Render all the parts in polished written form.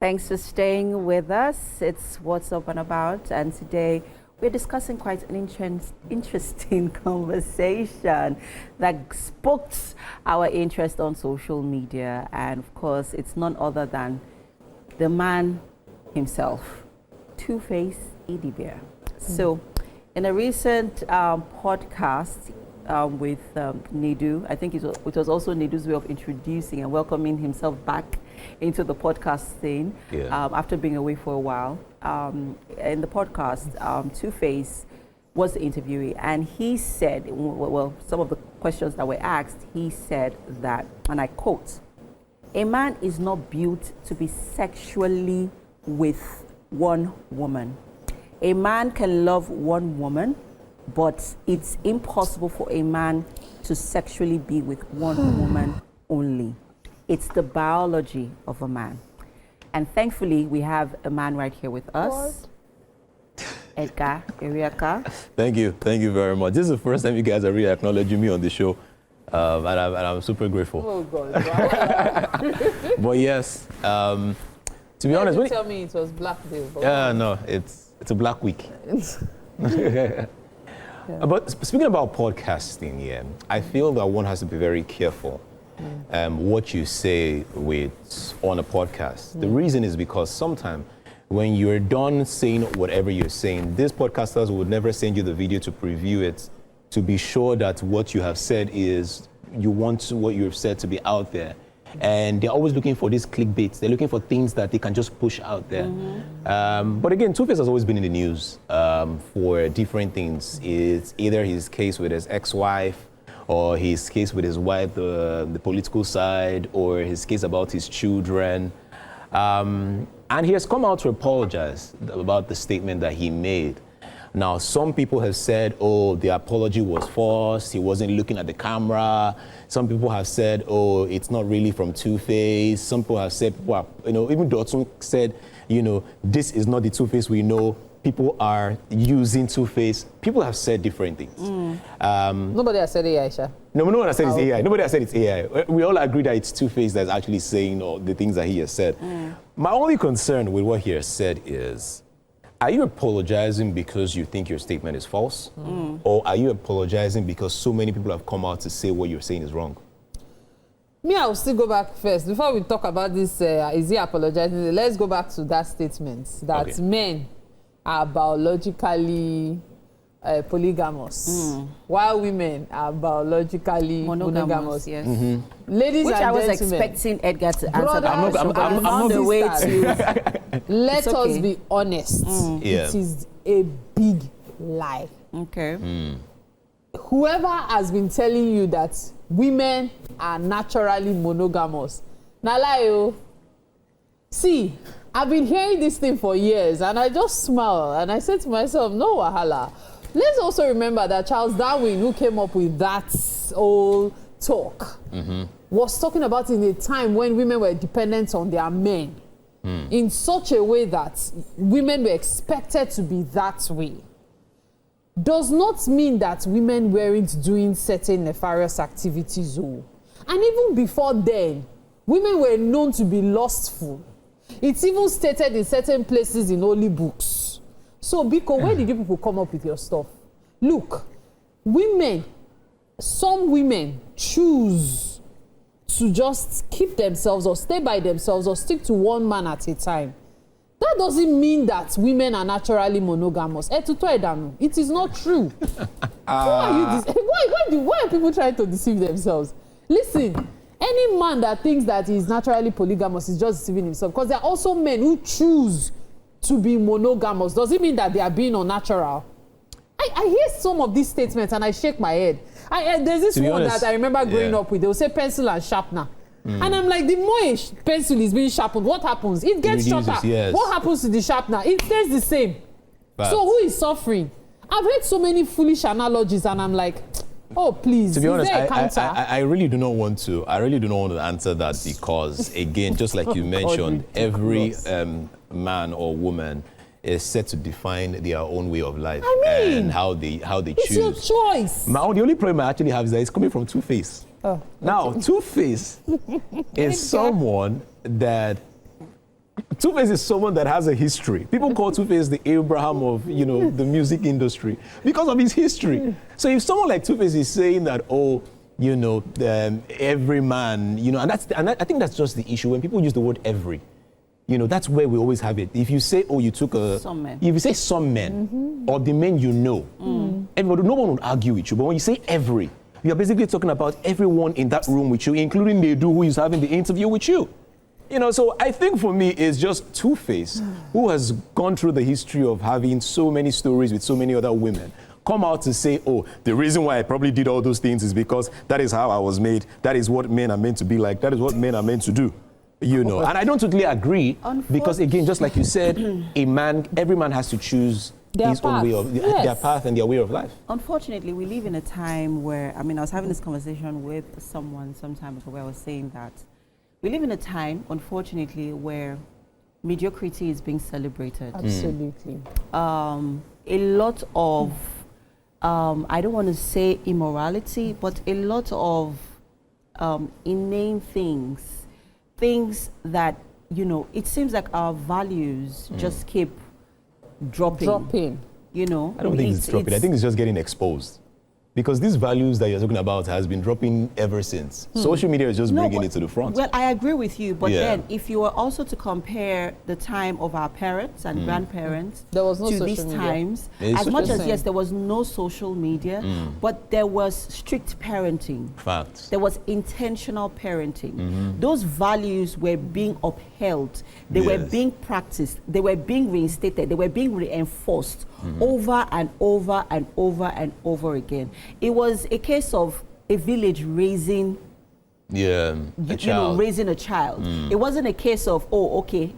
Thanks for staying with us. It's What's Up and About, and today we're discussing quite an interesting conversation that sparked our interest on social media. And of course, it's none other than the man himself, 2Baba's Idibia. So, in a recent podcast with Nedu, I think it was also Nedu's way of introducing and welcoming himself back into the podcast scene after being away for a while. In the podcast, 2Baba's was the interviewee, and he said, well, some of the questions that were asked, he said that, and I quote, "A man is not built to be sexually with one woman. A man can love one woman, but it's impossible for a man to sexually be with one woman only. It's the biology of a man." And thankfully, we have a man right here with us. Edgar Iriaka. Thank you very much. This is the first time you guys are really acknowledging me on the show, and I'm super grateful. Oh God! Wow. But yes, to be honest, you tell me it was Black Day. No, it's a Black Week. But speaking about podcasting, I feel that one has to be very careful what you say on a podcast. The reason is because sometimes when you're done saying whatever you're saying, these podcasters would never send you the video to preview it, to be sure that what you have said is, you want what you have said to be out there. And they're always looking for these clickbaits. They're looking for things that they can just push out there. But again, 2Baba's has always been in the news for different things. It's either his case with his ex-wife, or his case with his wife, the political side, or his case about his children. And he has come out to apologize about the statement that he made. Now, some people have said, oh, the apology was false, he wasn't looking at the camera. Some people have said, oh, it's not really from 2Baba's. Some people have said, well, even Dotun said, this is not the 2Baba's we know. People are using 2Baba's. People have said different things. Nobody has said AI, Sha. No one has said it's AI. Nobody has said it's AI. We all agree that it's 2Baba's that's actually saying all the things that he has said. My only concern with what he has said is, are you apologizing because you think your statement is false? Or are you apologizing because so many people have come out to say what you're saying is wrong? Me, I will still go back first. Before we talk about this, is he apologizing? Let's go back to that statement that men are biologically polygamous, while women are biologically monogamous. Yes. Ladies Which and I was gentlemen, expecting Edgar to answer. brothers I'm not and the way sisters, let It's okay. us be honest. It is a big lie. Okay. Whoever has been telling you that women are naturally monogamous, na lie o. See, I've been hearing this thing for years, and I just smile and I said to myself, no wahala. Let's also remember that Charles Darwin, who came up with that old talk, was talking about in a time when women were dependent on their men in such a way that women were expected to be that way. Does not mean that women weren't doing certain nefarious activities. And even before then, women were known to be lustful. It's even stated in certain places in holy books. So, Biko, where did you people come up with your stuff? Look, some women choose to just keep themselves or stay by themselves or stick to one man at a time. That doesn't mean that women are naturally monogamous. It is not true. Why are people trying to deceive themselves? Listen, any man that thinks that he's naturally polygamous is just deceiving himself, because there are also men who choose to be monogamous. Does it mean that they are being unnatural? I hear some of these statements and I shake my head. There's this one that I remember growing up with. They will say pencil and sharpener. And I'm like, the more a pencil is being sharpened, what happens? It gets shorter. Yes. What happens to the sharpener? It stays the same. So who is suffering? I've heard so many foolish analogies and I'm like, oh, please. To be honest, I really do not want to. I really do not want to answer that because, again, just like you mentioned, every man or woman is set to define their own way of life and how they choose. It's your choice. The only problem I actually have is that it's coming from 2Baba's. Now, 2Baba's is someone that 2Face is someone that has a history. People call 2Face the Abraham of, the music industry because of his history. So if someone like 2Face is saying that, every man, and I think that's just the issue. When people use the word every, that's where we always have it. If you say, you took some men. If you say some men, or the men everybody, no one would argue with you. But when you say every, you're basically talking about everyone in that room with you, including Nedu, who is having the interview with you. So I think for me, it's just 2Face, who has gone through the history of having so many stories with so many other women, come out to say, the reason why I probably did all those things is because that is how I was made. That is what men are meant to be like. That is what men are meant to do. And I don't totally agree because, again, just like you said, every man has to choose his own way of their path and their way of life. Unfortunately, we live in a time where, I was having this conversation with someone some time ago where I was saying that we live in a time, unfortunately, where mediocrity is being celebrated. Absolutely. A lot of, I don't want to say immorality, but a lot of inane things that, it seems like our values just keep dropping. I don't think it's dropping. I think it's just getting exposed. Because these values that you're talking about has been dropping ever since. Social media is just bringing it to the front. Well, I agree with you, but then if you were also to compare the time of our parents and grandparents there was no to social these media. times, as much as yes, there was no social media, but there was strict parenting. Facts. There was intentional parenting. Those values were being upheld. They were being practiced. They were being reinstated. They were being reinforced over and over and over and over again. It was a case of a village raising raising a child. It wasn't a case of,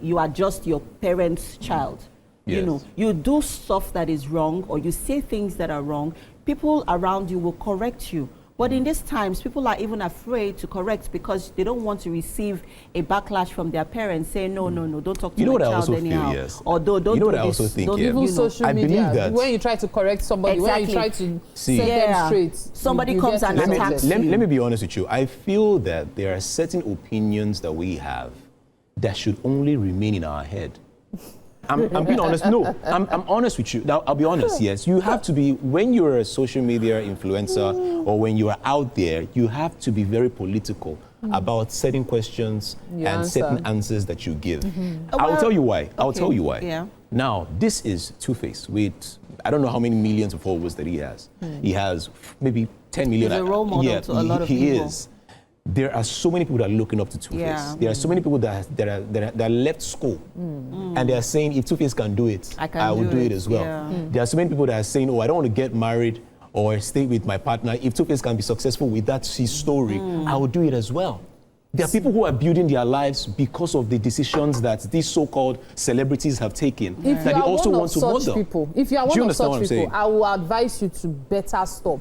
you are just your parents' child. Yes. You do stuff that is wrong or you say things that are wrong, people around you will correct you. But in these times, people are even afraid to correct because they don't want to receive a backlash from their parents saying, no, don't talk to my child anyhow. Yes. Or don't do what I this. also think, Even social media, I believe that when you try to correct somebody, when you try to set them straight, somebody comes and attacks let you. me be honest with you. I feel that there are certain opinions that we have that should only remain in our head. I'm being honest. No, I'm honest with you. Now, I'll be honest, yes. You have to be, when you're a social media influencer or when you are out there, you have to be very political about certain questions certain answers that you give. I'll tell you why. I'll tell you why. Yeah. Now, this is 2Face with, I don't know how many millions of followers that he has. He has maybe 10 million. He's a role model to a lot of people. He is. There are so many people that are looking up to 2Face. Yeah. There are so many people that left school and they are saying, if 2Face can do it, I will do it as well. Yeah. There are so many people that are saying, I don't want to get married or stay with my partner. If 2Face can be successful with that his story, I will do it as well. There are people who are building their lives because of the decisions that these so-called celebrities have taken. If that you they are also one want of to such model. people, if you are one of such people, I will advise you to better stop.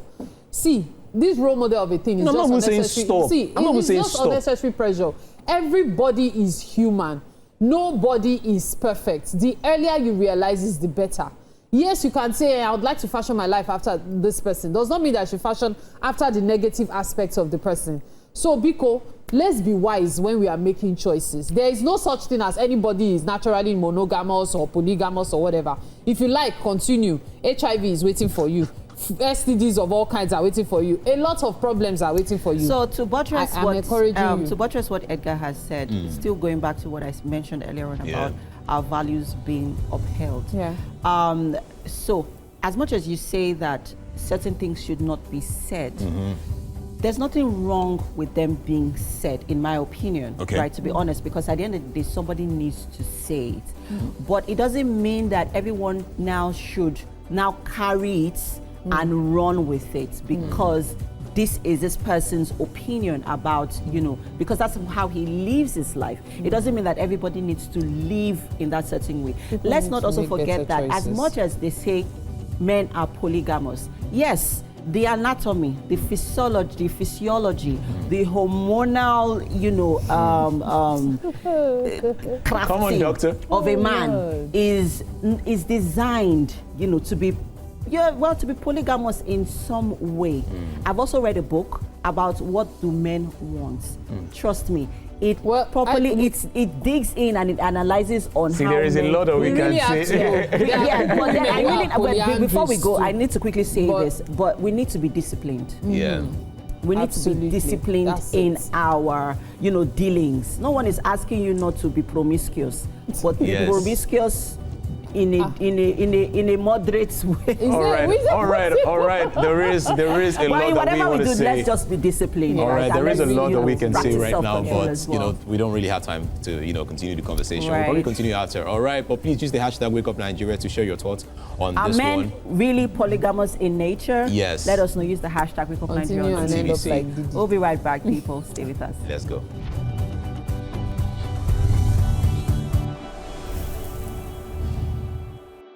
See, this role model of a thing is I'm just not saying unnecessary. stop. See, I'm not it's saying just stop. unnecessary pressure. Everybody is human. Nobody is perfect. The earlier you realize this, the better. Yes, you can say, I would like to fashion my life after this person. Does not mean that I should fashion after the negative aspects of the person. So, Biko, let's be wise when we are making choices. There is no such thing as anybody is naturally monogamous or polygamous or whatever. If you like, continue. HIV is waiting for you. STDs of all kinds are waiting for you. A lot of problems are waiting for you. So to buttress to buttress what Edgar has said, still going back to what I mentioned earlier on about our values being upheld. Yeah. So as much as you say that certain things should not be said, there's nothing wrong with them being said, in my opinion, right, to be honest, because at the end of the day, somebody needs to say it. But it doesn't mean that everyone now should carry it and run with it because this is this person's opinion about, because that's how he lives his life. It doesn't mean that everybody needs to live in that certain way. Let's not also forget that as much as they say men are polygamous, yes, the anatomy, the physiology, the hormonal, crafting of a man is designed, to be polygamous in some way. I've also read a book about what do men want. Trust me, it it digs in and it analyzes on See, how there is a lot that we can really have say. to go. yeah, but then I really, but before we go, too. I need to quickly say this, but we need to be disciplined. Yeah. We need Absolutely. to be disciplined That's in it. our, dealings. No one is asking you not to be promiscuous, but be Yes. promiscuous in a moderate way. All right. There is a lot that whatever we want we to do, say. let's just be disciplined. All right, And there is a let's, lot that we can say practice right now, self-control but as well. we don't really have time to continue the conversation. We'll Right. probably continue after. All right, but please use the hashtag Wake Up Nigeria to share your thoughts on Are this men one. really polygamous in nature? Yes. Let us know. Use the hashtag Wake Up Continue Nigeria on and end up TBC. like Didi. We'll be right back, people. Stay with us. Let's go.